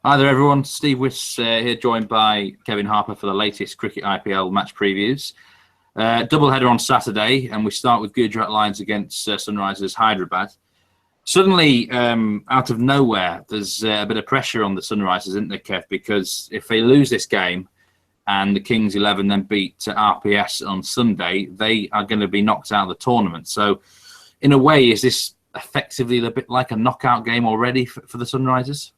Hi there, everyone. Steve Wyss here, joined by Kevin Harper for the latest cricket IPL match previews. Double header on Saturday, and we start with Gujarat Lions against Sunrisers Hyderabad. Suddenly, out of nowhere, there's a bit of pressure on the Sunrisers, isn't there, Kev? Because if they lose this game and the Kings 11 then beat RPS on Sunday, they are going to be knocked out of the tournament. So, in a way, is this effectively a bit like a knockout game already for the Sunrisers?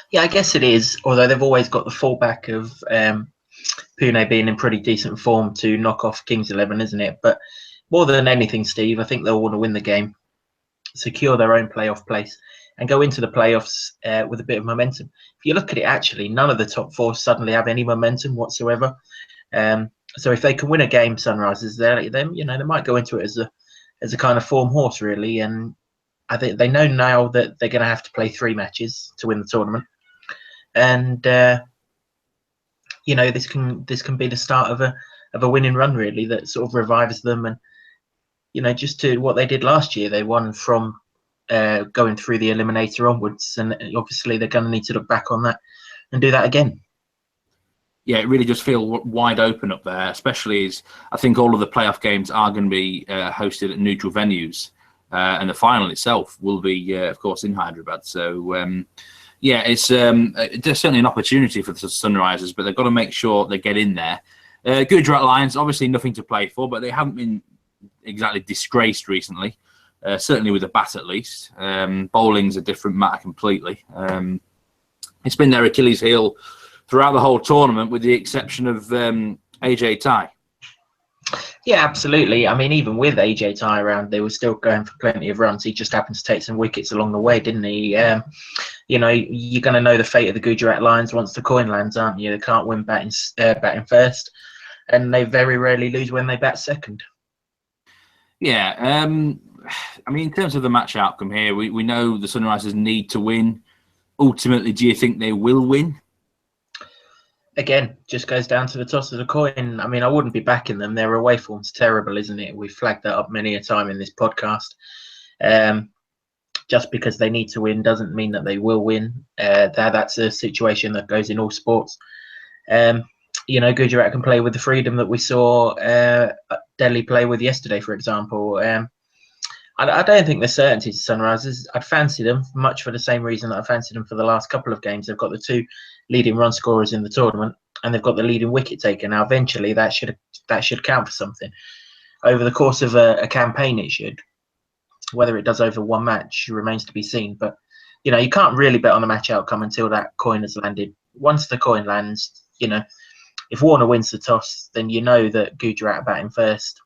Yeah, I guess it is, although they've always got the fallback of Pune being in pretty decent form to knock off Kings 11, isn't it? But more than anything, Steve, I think they'll want to win the game, secure their own playoff place, and go into the playoffs with a bit of momentum. If you look at it, actually, none of the top four suddenly have any momentum whatsoever. So if they can win a game, Sunrisers, they might go into it as a kind of form horse, really. And I think they know now that they're going to have to play 3 matches to win the tournament. And this can be the start of a winning run, really, that sort of revives them. And just to what they did last year, they won from going through the eliminator onwards, and obviously they're going to need to look back on that and do that again. Yeah, it really does feel wide open up there, especially as I think all of the playoff games are going to be hosted at neutral venues, and the final itself will be, of course, in Hyderabad. So. It's there's certainly an opportunity for the Sunrisers, but they've got to make sure they get in there. Gujarat Lions, obviously nothing to play for, but they haven't been exactly disgraced recently, certainly with the bat at least. Bowling's a different matter completely. It's been their Achilles heel throughout the whole tournament, with the exception of AJ Thai. Yeah, absolutely. I mean, even with AJ Thai around, they were still going for plenty of runs. He just happened to take some wickets along the way, didn't he? You're going to know the fate of the Gujarat Lions once the coin lands, aren't you? They can't win batting first, and they very rarely lose when they bat second. Yeah, I mean, in terms of the match outcome here, we know the Sunrisers need to win. Ultimately, do you think they will win? Again, just goes down to the toss of the coin. I mean, I wouldn't be backing them. Their away form's terrible, isn't it? We've flagged that up many a time in this podcast. Just because they need to win doesn't mean that they will win. That's a situation that goes in all sports. Gujarat can play with the freedom that we saw Delhi play with yesterday, for example. I don't think there's certainty to Sunrisers. I'd fancy them much for the same reason that I fancied them for the last couple of games. They've got the 2 leading run scorers in the tournament, and they've got the leading wicket taker. Now, eventually, that should count for something. Over the course of a campaign, it should. Whether it does over one match remains to be seen. But you can't really bet on the match outcome until that coin has landed. Once the coin lands, if Warner wins the toss, then you know that Gujarat are batting first.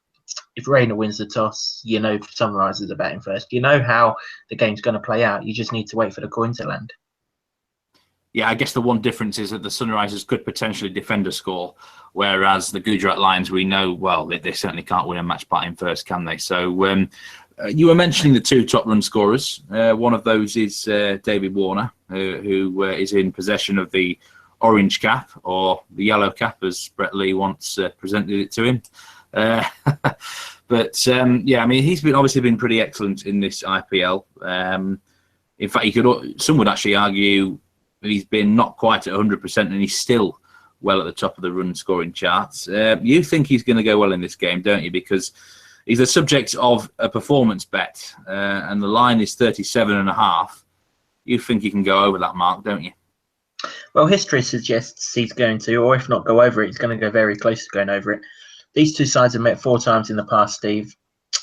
If Rayner wins the toss, Sunrisers are batting first. You know how the game's going to play out. You just need to wait for the coin to land. Yeah, I guess the one difference is that the Sunrisers could potentially defend a score, whereas the Gujarat Lions, we know, well, they certainly can't win a match batting first, can they? So you were mentioning the 2 top run scorers. One of those is David Warner, who is in possession of the orange cap, or the yellow cap, as Brett Lee once presented it to him. But I mean, he's obviously been pretty excellent in this IPL. In fact, some would actually argue that he's been not quite at 100%, and he's still well at the top of the run scoring charts. You think he's going to go well in this game, don't you? Because he's the subject of a performance bet, and the line is 37.5. You think he can go over that mark, don't you? Well, history suggests he's going to, or if not go over it, he's going to go very close to going over it. These 2 sides have met 4 times in the past, Steve.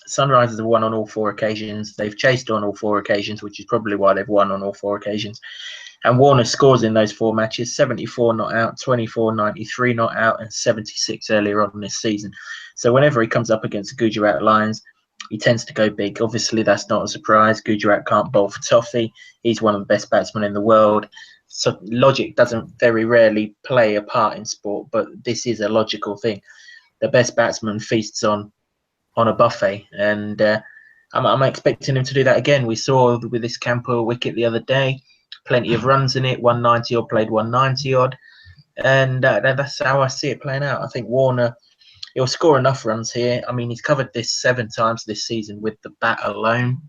Sunrisers have won on all 4 occasions. They've chased on all 4 occasions, which is probably why they've won on all 4 occasions. And Warner scores in those 4 matches: 74 not out, 24, 93 not out, and 76 earlier on this season. So whenever he comes up against the Gujarat Lions, he tends to go big. Obviously, that's not a surprise. Gujarat can't bowl for toffee. He's one of the best batsmen in the world. So logic doesn't very rarely play a part in sport, but this is a logical thing. The best batsman feasts on a buffet, and I'm expecting him to do that again. We saw with this Campo wicket the other day, plenty of runs in it, 190 odd, played 190 odd, and that's how I see it playing out. I think Warner, he'll score enough runs here. I mean, he's covered this 7 times this season with the bat alone,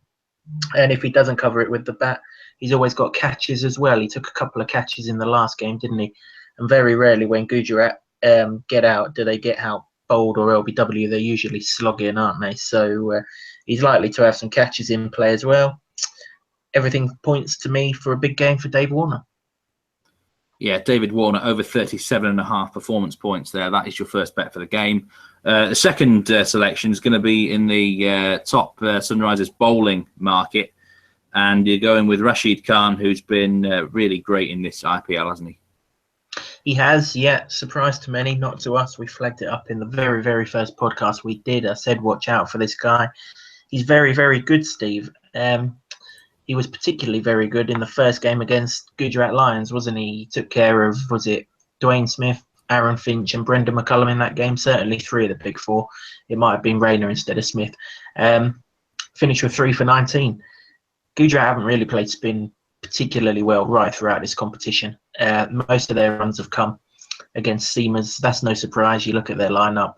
and if he doesn't cover it with the bat, he's always got catches as well. He took a couple of catches in the last game, didn't he? And very rarely when Gujarat get out, do they get out bowled or LBW. They're usually slogging, aren't they? So he's likely to have some catches in play as well. Everything points to me for a big game for Dave Warner. Yeah, David Warner over 37.5 performance points there. That is your first bet for the game. The second selection is going to be in the top Sunrisers bowling market. And you're going with Rashid Khan, who's been really great in this IPL, hasn't he? He has, yeah. Surprise to many, not to us. We flagged it up in the very, very first podcast we did. I said, watch out for this guy. He's very, very good, Steve. He was particularly very good in the first game against Gujarat Lions, wasn't he? He took care of, was it Dwayne Smith, Aaron Finch and Brendan McCullum in that game? Certainly three of the big four. It might have been Rayner instead of Smith. Finished with 3 for 19. Gujarat haven't really played spin particularly well right throughout this competition. Most of their runs have come against seamers. That's no surprise. You look at their lineup,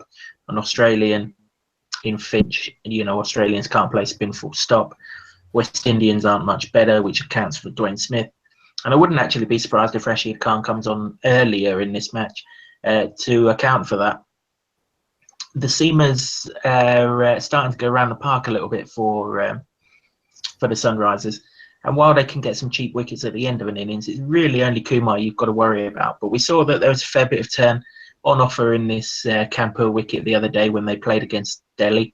an Australian in Finch. Australians can't play spin full stop. West Indians aren't much better, which accounts for Dwayne Smith. And I wouldn't actually be surprised if Rashid Khan comes on earlier in this match to account for that. The seamers are starting to go around the park a little bit for the Sunrisers. And while they can get some cheap wickets at the end of an innings, it's really only Kumar you've got to worry about. But we saw that there was a fair bit of turn on offer in this Kanpur wicket the other day when they played against Delhi.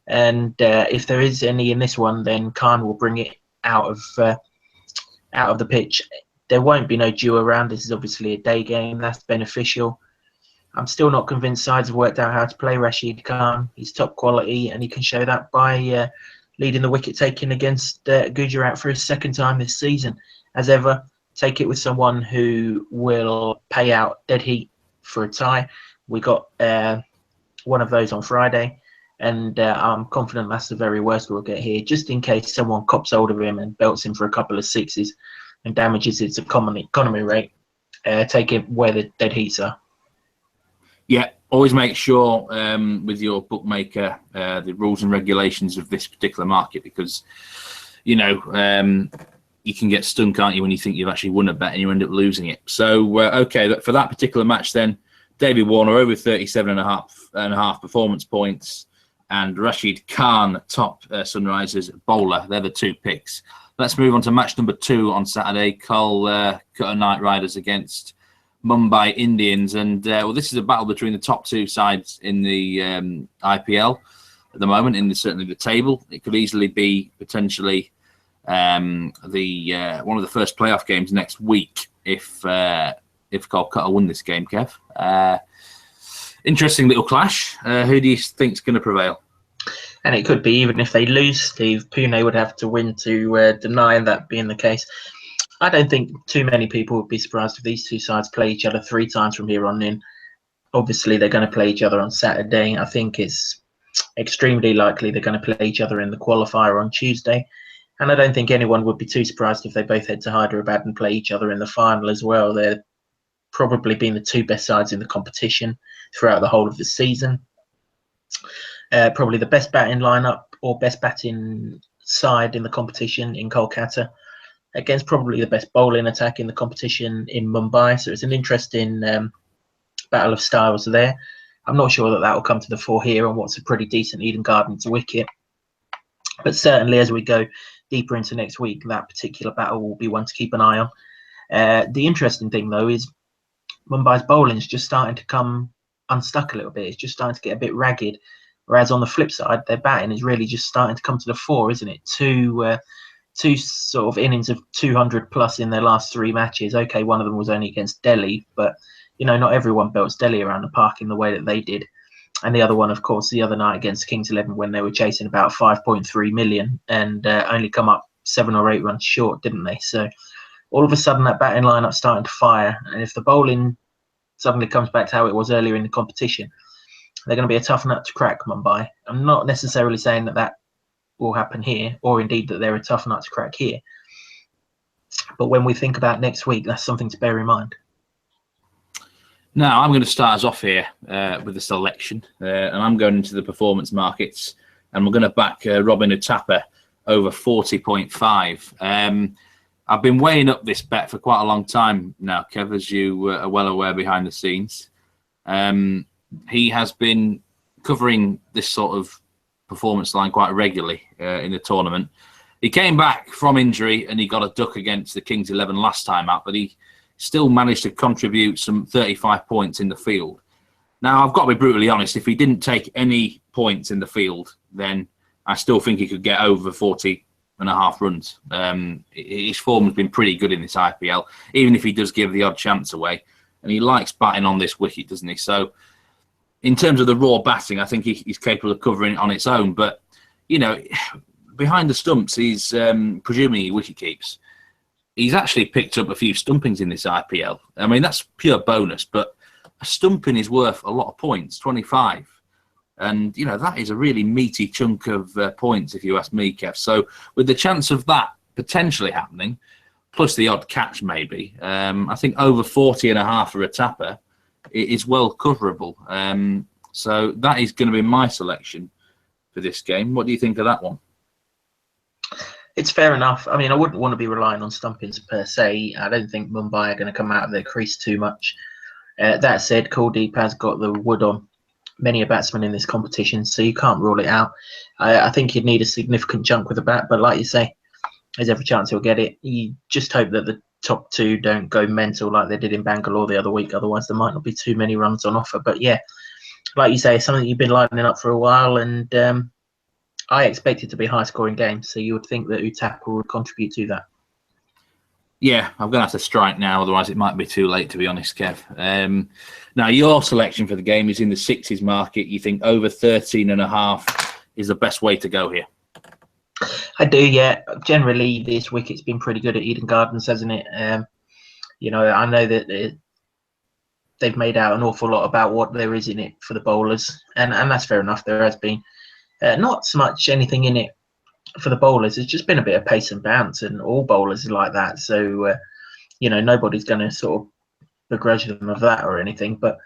And if there is any in this one, then Khan will bring it out of the pitch. There won't be no dew around. This is obviously a day game. That's beneficial. I'm still not convinced sides have worked out how to play Rashid Khan. He's top quality, and he can show that by leading the wicket taking against Gujarat for his second time this season. As ever, take it with someone who will pay out dead heat for a tie. We got one of those on Friday. And I'm confident that's the very worst we'll get here, just in case someone cops hold of him and belts him for a couple of sixes and damages its economy rate. Take it where the dead heats are. Yeah, always make sure with your bookmaker the rules and regulations of this particular market, because, you can get stung, can't you, when you think you've actually won a bet and you end up losing it. So, okay, for that particular match then, David Warner over 37.5 performance points. And Rashid Khan, top Sunrisers bowler. They're the two picks. Let's move on to match number 2 on Saturday. Kolkata Knight Riders against Mumbai Indians. And, this is a battle between the top two sides in the IPL at the moment, certainly the table. It could easily be potentially one of the first playoff games next week if Kolkata win this game, Kev. Interesting little clash. Who do you think is going to prevail? And it could be, even if they lose, Steve, Pune would have to win to deny that being the case. I don't think too many people would be surprised if these two sides play each other 3 times from here on in. Obviously, they're going to play each other on Saturday. I think it's extremely likely they're going to play each other in the qualifier on Tuesday. And I don't think anyone would be too surprised if they both head to Hyderabad and play each other in the final as well. They're probably been the 2 best sides in the competition throughout the whole of the season. Probably the best batting lineup or best batting side in the competition in Kolkata, against probably the best bowling attack in the competition in Mumbai. So it's an interesting battle of styles there. I'm not sure that will come to the fore here on what's a pretty decent Eden Gardens wicket. But certainly as we go deeper into next week, that particular battle will be one to keep an eye on. The interesting thing, though, is Mumbai's bowling is just starting to come unstuck a little bit. It's just starting to get a bit ragged. Whereas on the flip side, their batting is really just starting to come to the fore, isn't it? Two sort of innings of 200 plus in their last 3 matches. Okay, one of them was only against Delhi, but not everyone belts Delhi around the park in the way that they did. And the other one, of course, the other night against Kings 11 when they were chasing about 5.3 million and only come up 7 or 8 runs short, didn't they? So all of a sudden that batting lineup's starting to fire, and if the bowling suddenly comes back to how it was earlier in the competition, they're going to be a tough nut to crack, Mumbai. I'm not necessarily saying that will happen here, or indeed that they're a tough nut to crack here. But when we think about next week, that's something to bear in mind. Now, I'm going to start us off here with the selection, and I'm going into the performance markets, and we're going to back Robin Uthappa over 40.5. I've been weighing up this bet for quite a long time now, Kev, as you are well aware behind the scenes. He has been covering this sort of performance line quite regularly in the tournament. He came back from injury and he got a duck against the Kings 11 last time out, but he still managed to contribute some 35 points in the field. Now, I've got to be brutally honest, if he didn't take any points in the field, then I still think he could get over 40.5 runs. His form has been pretty good in this IPL, even if he does give the odd chance away. And he likes batting on this wicket, doesn't he? So, in terms of the raw batting, I think he's capable of covering it on its own. But, you know, behind the stumps, he's presuming he wicket keeps. He's actually picked up a few stumpings in this IPL. I mean, that's pure bonus, but a stumping is worth a lot of points, 25. And, you know, that is a really meaty chunk of points, if you ask me, Kev. So with the chance of that potentially happening, plus the odd catch maybe, I think over 40.5 for a tapper is well coverable. So that is going to be my selection for this game. What do you think of that one? It's fair enough. I mean, I wouldn't want to be relying on stumpings per se. I don't think Mumbai are going to come out of their crease too much. That said, Kuldeep has got the wood on many a batsman in this competition, so you can't rule it out. I think you'd need a significant chunk with the bat, but like you say, there's every chance he'll get it. You just hope that the top two don't go mental like they did in Bangalore the other week, otherwise there might not be too many runs on offer. But yeah, like you say, it's something you've been lining up for a while, and I expect it to be a high-scoring game, so you would think that Uthappa would contribute to that. Yeah, I'm going to have to strike now, otherwise it might be too late, to be honest, Kev. Now, your selection for the game is in the sixes market. You think over 13.5 is the best way to go here? I do, yeah. Generally, this wicket's been pretty good at Eden Gardens, hasn't it? You know, I know that they've made out an awful lot about what there is in it for the bowlers, and that's fair enough. There has been not so much anything in it for the bowlers. It's just been a bit of pace and bounce, and all bowlers are like that. So, you know, nobody's going to sort of begrudge them of that or anything. But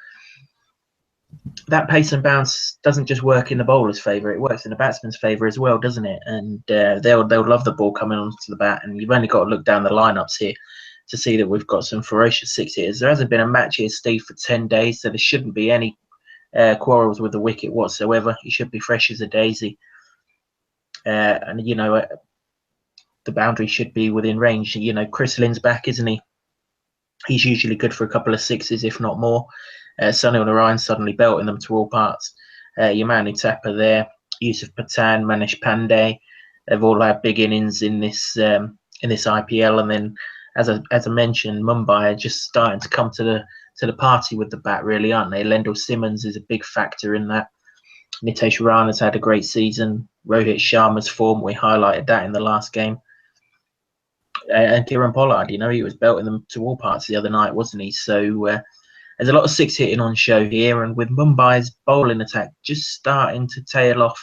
that pace and bounce doesn't just work in the bowler's favour; it works in the batsman's favour as well, doesn't it? And they'll love the ball coming onto the bat. And you've only got to look down the lineups here to see that we've got some ferocious six hitters. There hasn't been a match here, Steve, for 10 days, so there shouldn't be any quarrels with the wicket whatsoever. He should be fresh as a daisy. And, you know, the boundary should be within range. You know, Chris Lynn's back, isn't he? He's usually good for a couple of sixes, if not more. Sunil Narayan suddenly belting them to all parts. Your man Uthappa there, Yusuf Pathan, Manish Pandey, they've all had big innings in this IPL. And then, as I mentioned, Mumbai are just starting to come to the party with the bat, really, aren't they? Lendl Simmons is a big factor in that. Nitesh Rana's had a great season. Rohit Sharma's form, we highlighted that in the last game. And Kieran Pollard, you know, he was belting them to all parts the other night, wasn't he? So there's a lot of six hitting on show here, and with Mumbai's bowling attack just starting to tail off,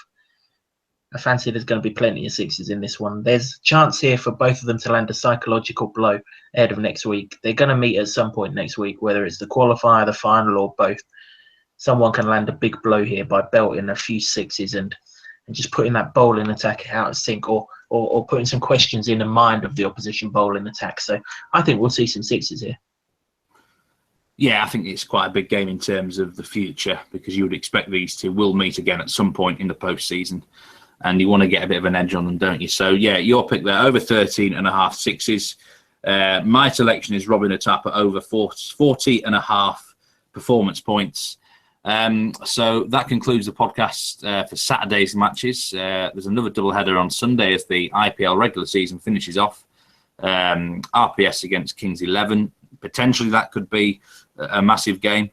I fancy there's going to be plenty of sixes in this one. There's a chance here for both of them to land a psychological blow ahead of next week. They're going to meet at some point next week, whether it's the qualifier, the final, or both. Someone can land a big blow here by belting a few sixes and just putting that bowling attack out of sync, or putting some questions in the mind of the opposition bowling attack. So I think we'll see some sixes here. Yeah, I think it's quite a big game in terms of the future, because you would expect these two will meet again at some point in the postseason, and you want to get a bit of an edge on them, don't you? So yeah, your pick there, over 13.5 sixes. My selection is Robin Uthappa over 40.5 performance points. So that concludes the podcast for Saturday's matches. There's another doubleheader on Sunday as the IPL regular season finishes off. RPS against Kings 11. Potentially that could be a massive game.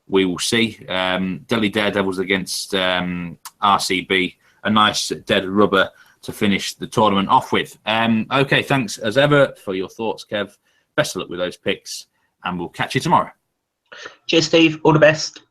We will see. Delhi Daredevils against RCB. A nice dead rubber to finish the tournament off with. Okay, thanks as ever for your thoughts, Kev. Best of luck with those picks, and we'll catch you tomorrow. Cheers, Steve. All the best.